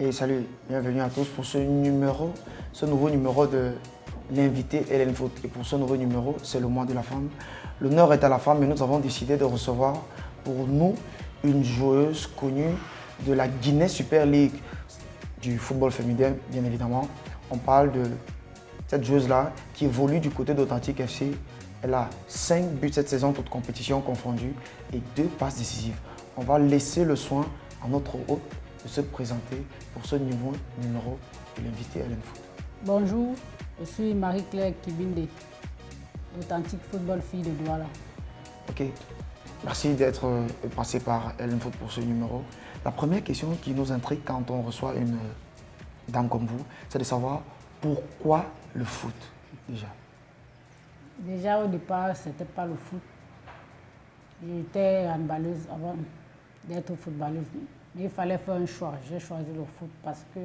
Et salut, bienvenue à tous pour ce nouveau numéro de l'invité Hélène Foot. Et pour ce nouveau numéro, c'est le mois de la femme. L'honneur est à la femme et nous avons décidé de recevoir pour nous une joueuse connue de la Guinée Super League du football féminin, bien évidemment. On parle de cette joueuse-là qui évolue du côté d'Authentique FC. Elle a 5 buts cette saison, toutes compétitions confondues, et 2 passes décisives. On va laisser le soin à notre hôte de se présenter pour ce nouveau numéro de l'invité Hélène Foot. Bonjour, je suis Marie-Claire Kibinde, Authentique Football Fille de Douala. Ok, merci d'être passé par Hélène Foot pour ce numéro. La première question qui nous intrigue quand on reçoit une dame comme vous, c'est de savoir pourquoi le foot déjà. Déjà au départ, ce n'était pas le foot. J'étais handballeuse avant d'être footballeuse. Mais il fallait faire un choix. J'ai choisi le foot parce que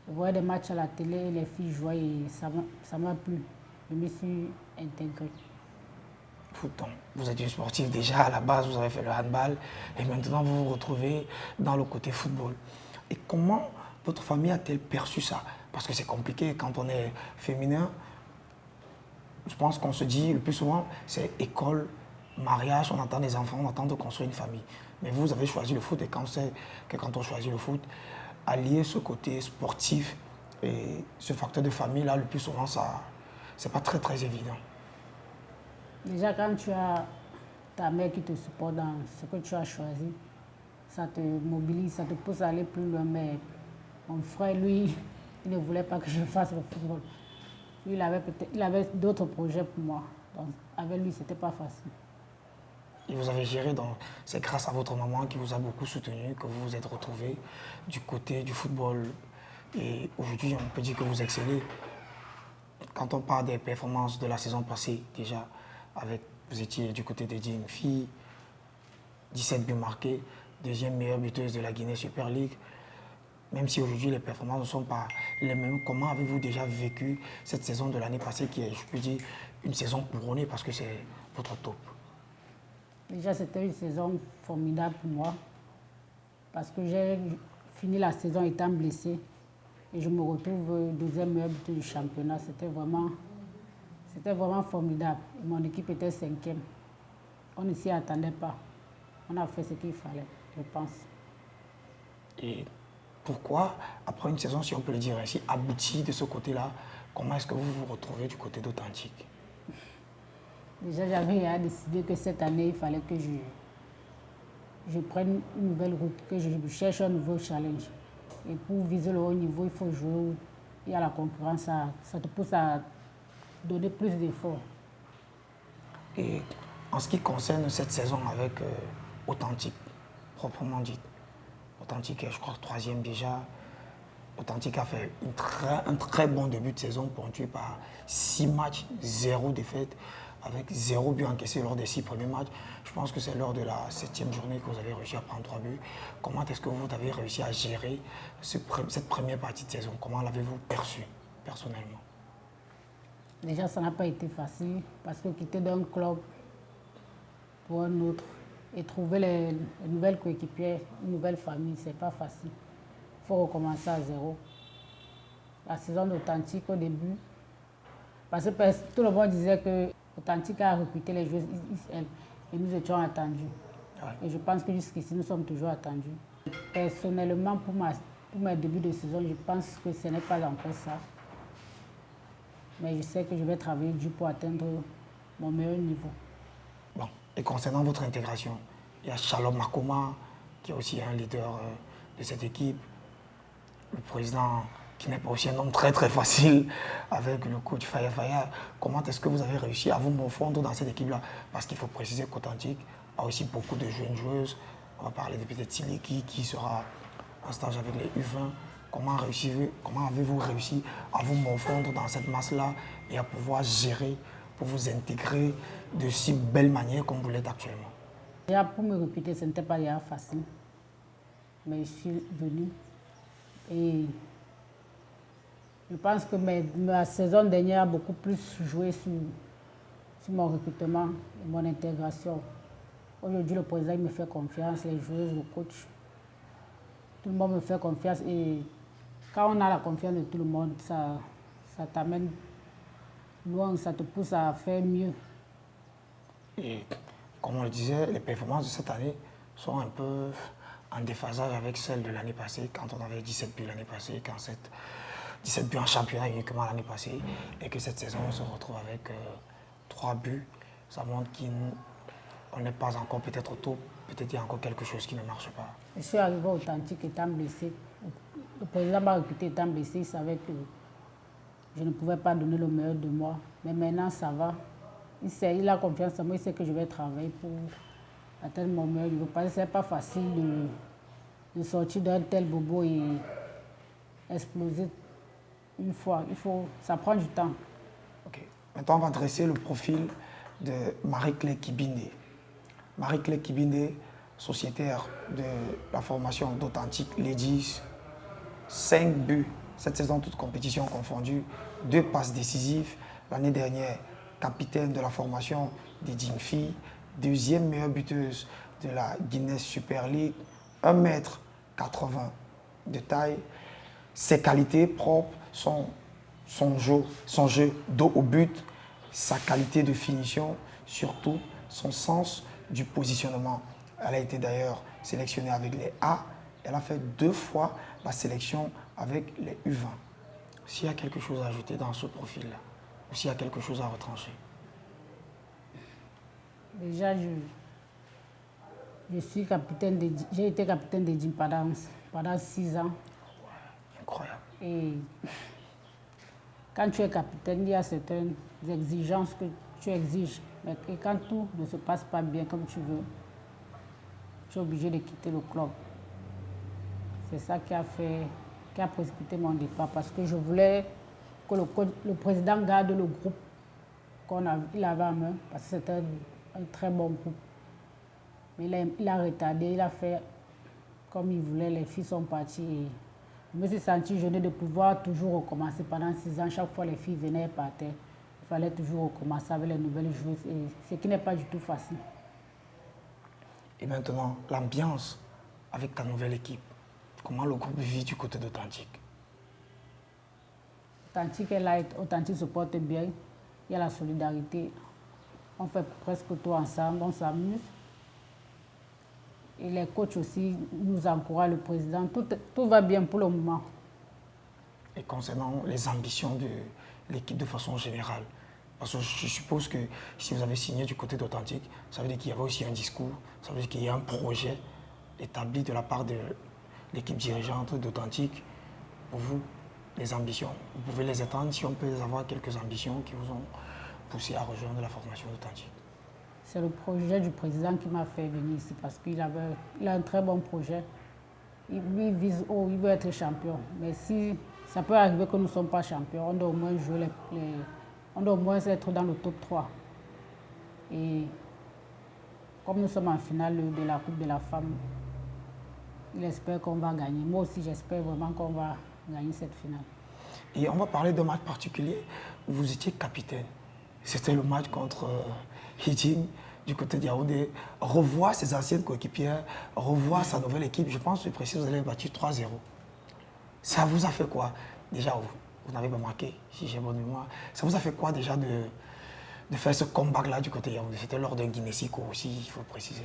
je voyais des matchs à la télé, les filles jouaient et ça m'a plu. Je me suis intégrée. Foot, donc, vous êtes une sportive déjà à la base, vous avez fait le handball et maintenant vous vous retrouvez dans le côté football. Et comment votre famille a-t-elle perçu ça? Parce que c'est compliqué quand on est féminin. Je pense qu'on se dit le plus souvent, c'est école, mariage, on attend des enfants, on attend de construire une famille. Mais vous avez choisi le foot et quand c'est que quand on choisit le foot, allier ce côté sportif et ce facteur de famille là, le plus souvent, ça, c'est pas très très évident. Déjà quand tu as ta mère qui te supporte dans ce que tu as choisi, ça te mobilise, ça te pousse à aller plus loin. Mais mon frère, lui, il ne voulait pas que je fasse le football. Lui, il avait d'autres projets pour moi. Donc avec lui, c'était pas facile. Et vous avez géré, donc c'est grâce à votre maman qui vous a beaucoup soutenu que vous vous êtes retrouvé du côté du football. Et aujourd'hui, on peut dire que vous excellez. Quand on parle des performances de la saison passée, déjà, vous étiez du côté de une fille, 17 buts marqués, deuxième meilleure buteuse de la Guinée Super League. Même si aujourd'hui les performances ne sont pas les mêmes, comment avez-vous déjà vécu cette saison de l'année passée qui est, je peux dire, une saison couronnée parce que c'est votre top? Déjà, c'était une saison formidable pour moi parce que j'ai fini la saison étant blessée et je me retrouve deuxième meilleure buteuse du championnat. C'était vraiment formidable. Et mon équipe était cinquième. On ne s'y attendait pas. On a fait ce qu'il fallait, je pense. Et pourquoi, après une saison, si on peut le dire ainsi, aboutie de ce côté-là, comment est-ce que vous vous retrouvez du côté d'Authentique? Déjà, j'avais décidé que cette année, il fallait que je prenne une nouvelle route, que je cherche un nouveau challenge. Et pour viser le haut niveau, il faut jouer où il y a la concurrence, ça te pousse à donner plus d'efforts. Et en ce qui concerne cette saison avec Authentique, proprement dit, Authentique est, je crois, troisième déjà. Authentique a fait un très bon début de saison ponctué par 6 matchs, 0 défaite, avec 0 but encaissé lors des 6 premiers matchs. Je pense que c'est lors de la 7e journée que vous avez réussi à prendre 3 buts. Comment est-ce que vous avez réussi à gérer cette première partie de saison? Comment l'avez-vous perçue personnellement? Déjà, ça n'a pas été facile parce que quitter d'un club pour un autre et trouver les nouvelles coéquipières, une nouvelle famille, c'est pas facile. Il faut recommencer à zéro. La saison d'Authentique au début, parce que tout le monde disait que Authentique a recruté les joueuses ISL et nous étions attendus. Ouais. Et je pense que jusqu'ici, nous sommes toujours attendus. Personnellement, pour mes débuts de saison, je pense que ce n'est pas encore ça. Mais je sais que je vais travailler dur pour atteindre mon meilleur niveau. Bon, et concernant votre intégration, il y a Shalom Makoma, qui est aussi un leader de cette équipe. Le président, qui n'est pas aussi un homme très très facile, avec le coach Faya Faya. Comment est-ce que vous avez réussi à vous morfondre dans cette équipe-là? Parce qu'il faut préciser qu'Authentique a aussi beaucoup de jeunes joueuses. On va parler de peut-être Sileki qui sera en stage avec les U20. Comment avez-vous réussi à vous morfondre dans cette masse-là et à pouvoir gérer, pour vous intégrer de si belle manière comme vous l'êtes actuellement? Déjà, pour me répéter, ce n'était pas facile. Mais je suis venue et je pense que ma saison dernière a beaucoup plus joué sur mon recrutement et mon intégration. Aujourd'hui, le président me fait confiance, les joueuses, le coach. Tout le monde me fait confiance et quand on a la confiance de tout le monde, ça t'amène loin, ça te pousse à faire mieux. Et comme on le disait, les performances de cette année sont un peu en déphasage avec celles de l'année passée, quand on avait 17 buts l'année passée, 17 buts en championnat uniquement l'année passée, et que cette saison on se retrouve avec 3 buts. Ça montre qu'on n'est pas encore peut-être au top, peut-être il y a encore quelque chose qui ne marche pas. Je suis arrivé authentique étant blessé. Le président m'a recruté étant blessé, il savait que je ne pouvais pas donner le meilleur de moi. Mais maintenant, ça va. Il a confiance en moi, il sait que je vais travailler pour atteindre mon meilleur niveau. Parce que ce n'est pas facile de sortir d'un tel bobo et exploser une fois. Ça prend du temps. Ok. Maintenant, on va dresser le profil de Marie-Claire Kibinde. Marie-Claire Kibinde, sociétaire de la formation d'Authentique Ladies, 5 buts cette saison, toute compétition confondue, 2 passes décisives. L'année dernière, capitaine de la formation des Jingfi, deuxième meilleure buteuse de la Guinness Super League, 1,80 m de taille. Ses qualités propres sont son jeu dos au but, sa qualité de finition, surtout son sens du positionnement. Elle a été d'ailleurs sélectionnée avec les A. Elle a fait 2 fois la sélection avec les U20. S'il y a quelque chose à ajouter dans ce profil-là, ou s'il y a quelque chose à retrancher. Déjà, j'ai été capitaine de Jim pendant 6 ans. Ouais, incroyable. Et quand tu es capitaine, il y a certaines exigences que tu exiges. Et quand tout ne se passe pas bien comme tu veux, tu es obligé de quitter le club. C'est ça qui a précipité mon départ parce que je voulais que le président garde le groupe qu'il avait en main parce que c'était un très bon groupe. Mais il a retardé, il a fait comme il voulait, les filles sont parties. Et je me suis sentie gênée de pouvoir toujours recommencer pendant 6 ans. Chaque fois les filles venaient et partaient. Il fallait toujours recommencer avec les nouvelles joueuses, et ce qui n'est pas du tout facile. Et maintenant, l'ambiance avec ta nouvelle équipe. Comment le groupe vit du côté d'Authentique? Authentique est là, Authentique se porte bien. Il y a la solidarité. On fait presque tout ensemble, on s'amuse. Et les coachs aussi nous encouragent, le président. Tout va bien pour le moment. Et concernant les ambitions de l'équipe de façon générale, parce que je suppose que si vous avez signé du côté d'Authentique, ça veut dire qu'il y avait aussi un discours, ça veut dire qu'il y a un projet établi de la part de l'équipe dirigeante d'Authentique. Pour vous, les ambitions, vous pouvez les étendre si on peut avoir quelques ambitions qui vous ont poussé à rejoindre la formation d'Authentique. C'est le projet du président qui m'a fait venir ici parce qu'il a un très bon projet. Il vise haut, il veut être champion. Mais si ça peut arriver que nous ne sommes pas champions, on doit au moins jouer on doit au moins être dans le top 3. Et comme nous sommes en finale de la Coupe de la Femme, il espère qu'on va gagner. Moi aussi, j'espère vraiment qu'on va gagner cette finale. Et on va parler d'un match particulier. Vous étiez capitaine. C'était le match contre Hijin du côté de Yaoundé. Revoir ses anciennes coéquipières, revoir sa nouvelle équipe. Je pense, je précise, vous avez battu 3-0. Ça vous a fait quoi? Déjà, vous n'avez pas marqué, si j'ai bonne mémoire. Ça vous a fait quoi déjà de faire ce comeback-là du côté de Yaoundé? C'était lors d'un Guinésico aussi, il faut le préciser.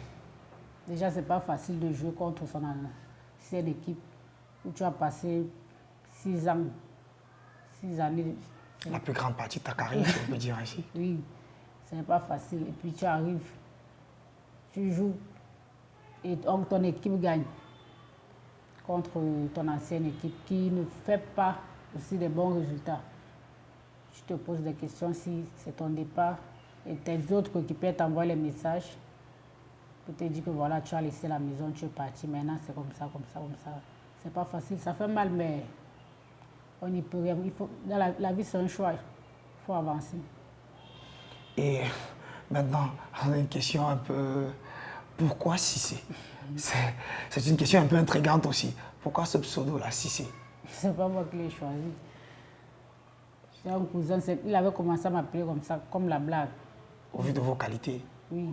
Déjà, ce n'est pas facile de jouer contre son ancienne équipe où tu as passé 6 ans, 6 années. La plus grande partie de ta carrière, si on peut dire ainsi. Oui, ce n'est pas facile. Et puis tu arrives, tu joues et ton équipe gagne contre ton ancienne équipe qui ne fait pas aussi de bons résultats. Tu te poses des questions si c'est ton départ et tes autres coéquipiers t'envoient les messages pour te dire que voilà, tu as laissé la maison, tu es parti, maintenant c'est comme ça, comme ça, comme ça. C'est pas facile, ça fait mal, mais on n'y peut rien. Dans la vie, c'est un choix, il faut avancer. Et maintenant, on a une question un peu... Pourquoi Cissé? C'est une question un peu intrigante aussi. Pourquoi ce pseudo-là, Cissé? C'est pas moi qui l'ai choisi. J'ai un cousin, il avait commencé à m'appeler comme ça, comme la blague. Au vu de vos qualités? Oui.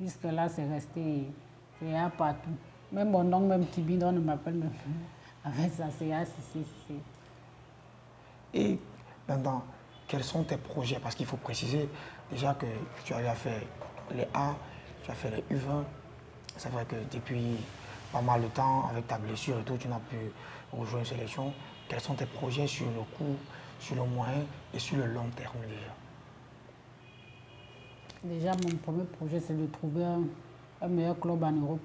Jusque-là, c'est resté. C'est un partout. Même mon oncle, même Tibi, on ne m'appelle même avec ça, c'est ACC. Et maintenant, quels sont tes projets? Parce qu'il faut préciser déjà que tu as fait les A, tu as fait les U20. C'est vrai que depuis pas mal de temps, avec ta blessure et tout, tu n'as pu rejoindre une sélection. Quels sont tes projets sur le court, sur le moyen et sur le long terme déjà? Déjà, mon premier projet, c'est de trouver un meilleur club en Europe.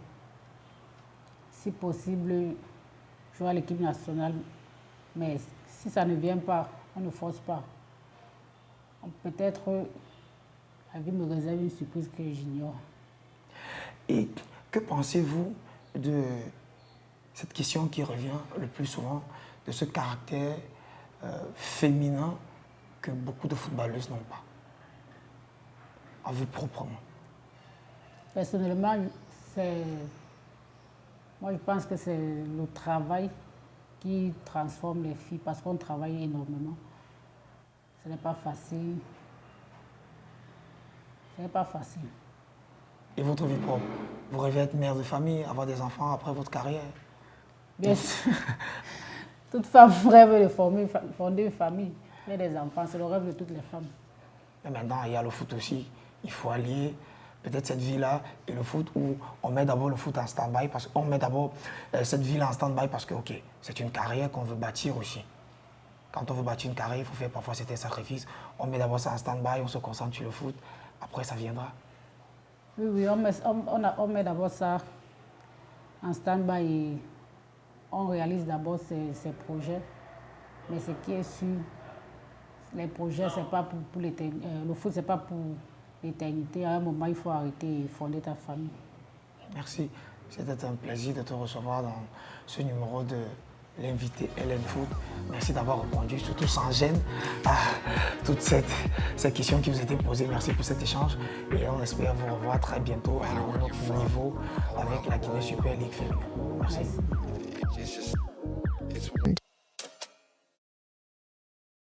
Si possible, jouer à l'équipe nationale. Mais si ça ne vient pas, on ne force pas. Peut-être la vie me réserve une surprise que j'ignore. Et que pensez-vous de cette question qui revient le plus souvent, de ce caractère féminin que beaucoup de footballeuses n'ont pas? À vous proprement. Personnellement, moi je pense que c'est le travail qui transforme les filles parce qu'on travaille énormément. Ce n'est pas facile. Ce n'est pas facile. Et votre vie propre? Vous rêvez être mère de famille, avoir des enfants après votre carrière? Bien sûr. Toute femme rêve de fonder une famille, faire des enfants. C'est le rêve de toutes les femmes. Mais maintenant, il y a le foot aussi. Il faut allier peut-être cette vie-là et le foot où on met d'abord le foot en stand-by, parce qu'on met d'abord cette vie-là en stand-by parce que, ok, c'est une carrière qu'on veut bâtir aussi. Quand on veut bâtir une carrière, il faut faire parfois certains sacrifices. On met d'abord ça en stand-by, on se concentre sur le foot, après ça viendra. Oui, on met d'abord ça en stand-by et on réalise d'abord ces projets. Mais ce qui est sûr, les projets, c'est pas pour l'éternité. Le foot, c'est pas pour l'éternité. À un moment, il faut arrêter et fonder ta famille. Merci. C'était un plaisir de te recevoir dans ce numéro de l'invité Hélène Foot. Merci d'avoir répondu, surtout sans gêne, à toutes ces questions qui vous étaient posées. Merci pour cet échange et on espère vous revoir très bientôt à un autre niveau avec la Guinée Super League féminine. Merci.